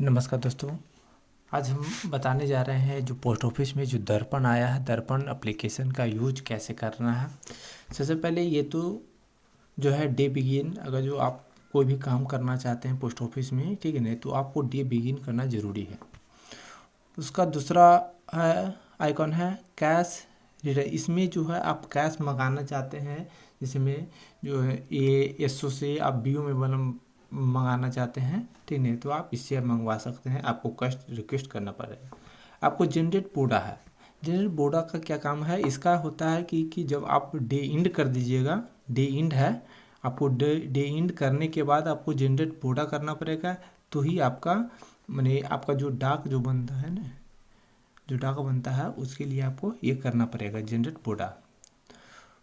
नमस्कार दोस्तों। आज हम बताने जा रहे हैं जो पोस्ट ऑफिस में जो दर्पण आया है, दर्पण एप्लीकेशन का यूज कैसे करना है। सबसे पहले ये तो जो है डे बिगिन, अगर जो आप कोई भी काम करना चाहते हैं पोस्ट ऑफिस में, ठीक है ना, तो आपको डे बिगिन करना ज़रूरी है। उसका दूसरा है आइकॉन है कैश रीडर। इसमें जो है आप कैश मंगाना चाहते हैं, जिसमें जो है ये एसओ से आप बीओ में मंगाना चाहते हैं, ठीक है, तो आप इससे मंगवा सकते हैं। आपको कस्ट रिक्वेस्ट करना पड़ेगा। आपको जनरेट बोडा है। जनरेट बोडा का क्या काम है? इसका होता है कि जब आप डे इंड कर दीजिएगा, डे इंड है, आपको डे इंड करने के बाद आपको जनरेट बोडा करना पड़ेगा, तो ही आपका माने आपका जो डाक जो बनता है ना, जो डाक बनता है, उसके लिए आपको ये करना पड़ेगा जनरेट बोडा।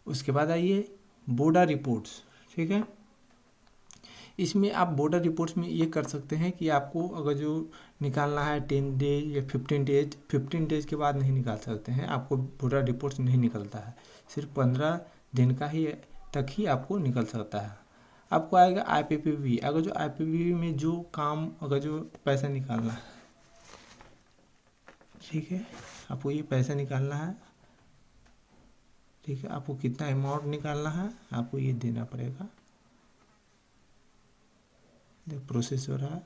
उसके बाद आइए बोडा रिपोर्ट्स, ठीक है। इसमें आप बॉर्डर रिपोर्ट्स में ये कर सकते हैं कि आपको अगर जो निकालना है 10 डेज या 15 डेज के बाद नहीं निकाल सकते हैं। आपको बॉर्डर रिपोर्ट्स नहीं निकलता है, सिर्फ 15 दिन का ही तक ही आपको निकल सकता है। आपको आएगा IPPB। अगर जो IPPB में जो काम, अगर जो पैसा निकालना है, ठीक है, आपको ये पैसा निकालना है, ठीक है, आपको कितना अमाउंट निकालना है आपको ये देना पड़ेगा। प्रोसेस हो रहा है।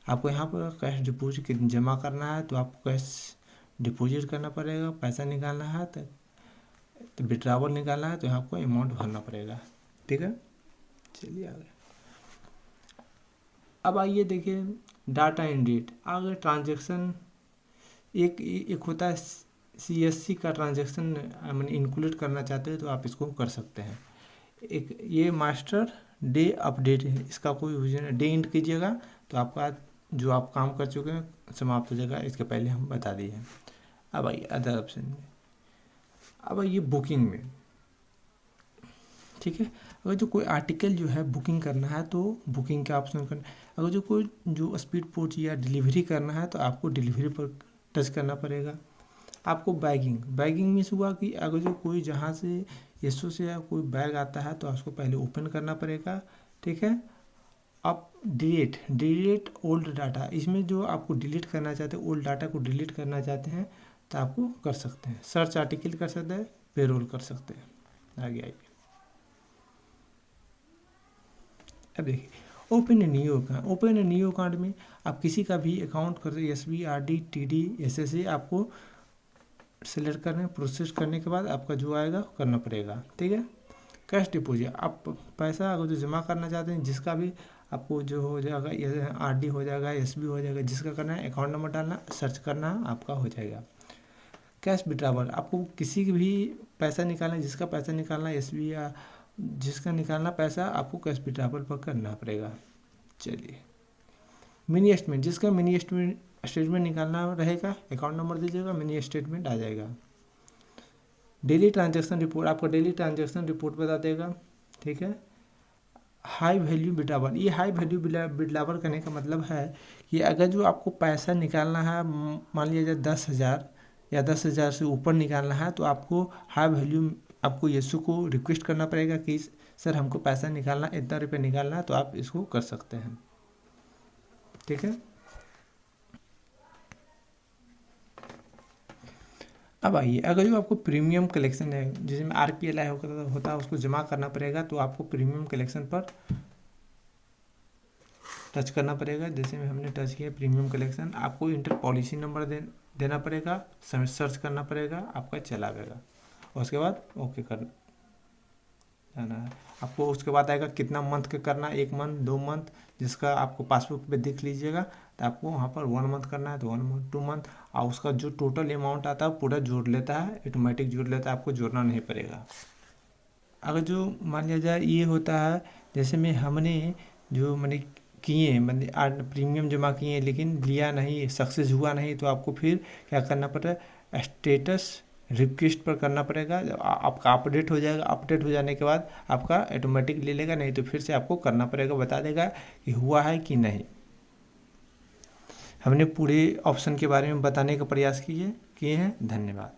आपको यहाँ पर कैश डिपॉजिट जमा करना है, तो आपको कैश डिपॉजिट करना पड़ेगा। पैसा निकालना है तो विड्रॉवल निकालना है, तो यहाँ आपको अमाउंट भरना पड़ेगा, ठीक है। चलिए आगे। अब आइए देखिए डाटा एंड डेट। अगर ट्रांजेक्शन एक होता है CSC का ट्रांजेक्शन मैंने इंक्लूड करना चाहते हैं, तो आप इसको कर सकते हैं। एक ये मास्टर डे अपडेट है, इसका कोई यूज नहीं। डे इंड कीजिएगा तो आपका जो आप काम कर चुके हैं समाप्त हो जाएगा। इसके पहले हम बता दिए हैं। अब आइए अदर ऑप्शन में। अब आइए बुकिंग में, ठीक है। अगर जो कोई आर्टिकल जो है बुकिंग करना है तो बुकिंग का ऑप्शन करना। अगर जो कोई जो स्पीड पोस्ट या डिलीवरी करना है तो आपको डिलीवरी पर टच करना पड़ेगा। आपको बैगिंग मीन्स हुआ कि अगर जो कोई जहाँ से एसओ से कोई बैग आता है तो उसको पहले ओपन करना पड़ेगा, ठीक है। अब डिलीट ओल्ड डाटा। इसमें जो आपको डिलीट करना चाहते हैं, ओल्ड डाटा को डिलीट करना चाहते हैं, तो आपको कर सकते हैं। सर्च आर्टिकल कर सकते हैं, पेरोल कर सकते हैं। आगे आइए। अब देखिए ओपन ए न्यू अकाउंट में आप किसी का भी अकाउंट कर सकते। SB RD TD SSA आपको सिलेक्ट करने, प्रोसेस करने के बाद आपका जो आएगा करना पड़ेगा, ठीक है। कैश डिपॉजिट, आप पैसा अगर जो जमा करना चाहते हैं, जिसका भी आपको जो हो जाएगा, RD हो जाएगा, SB हो जाएगा, जिसका करना है अकाउंट नंबर डालना, सर्च करना, आपका हो जाएगा। कैश विड्रॉवल, आपको किसी की भी पैसा निकालना, जिसका पैसा निकालना SB या जिसका निकालना पैसा, आपको कैश विड्रॉवल पर करना पड़ेगा। चलिए मिनी स्टेटमेंट, जिसका मिनी स्टेटमेंट निकालना रहेगा, अकाउंट नंबर दीजिएगा, मिनी स्टेटमेंट आ जाएगा। डेली ट्रांजैक्शन रिपोर्ट, आपको डेली ट्रांजैक्शन रिपोर्ट बता देगा, ठीक है। हाई वैल्यू विड्रॉवल, ये हाई वैल्यू विड्रॉवल करने का मतलब है कि अगर जो आपको पैसा निकालना है, मान लीजिए 10,000 या 10,000 से ऊपर निकालना है, तो आपको हाई वैल्यू, आपको एसओ को रिक्वेस्ट करना पड़ेगा कि सर हमको पैसा निकालना, इतना रुपये निकालना है, तो आप इसको कर सकते हैं, ठीक है। अब आइए, अगर जो आपको प्रीमियम कलेक्शन है, जिसमें RPLI होता है, उसको जमा करना पड़ेगा, तो आपको प्रीमियम कलेक्शन पर टच करना पड़ेगा। जैसे में हमने टच किया प्रीमियम कलेक्शन, आपको इंटर पॉलिसी नंबर देना पड़ेगा, सर्च करना पड़ेगा, आपका चला गएगा। और उसके बाद ओके कर जाना है आपको। उसके बाद आएगा कितना मंथ का करना, 1 मंथ 2 मंथ, जिसका आपको पासबुक पे देख लीजिएगा, तो आपको वहाँ पर 1 मंथ करना है तो 1 मंथ 2 मंथ, और उसका जो टोटल अमाउंट आता है पूरा जोड़ लेता है, ऑटोमेटिक जोड़ लेता है, आपको जोड़ना नहीं पड़ेगा। अगर जो मान लिया जाए ये होता है, जैसे में हमने जो मैंने किए, मैंने प्रीमियम जमा किए लेकिन लिया नहीं, सक्सेस हुआ नहीं, तो आपको फिर क्या करना पड़ेगा, स्टेटस रिक्वेस्ट पर करना पड़ेगा। आपका अपडेट हो जाएगा, अपडेट हो जाने के बाद आपका ऑटोमेटिक ले लेगा, नहीं तो फिर से आपको करना पड़ेगा, बता देगा कि हुआ है कि नहीं। हमने पूरे ऑप्शन के बारे में बताने का प्रयास किए हैं। धन्यवाद।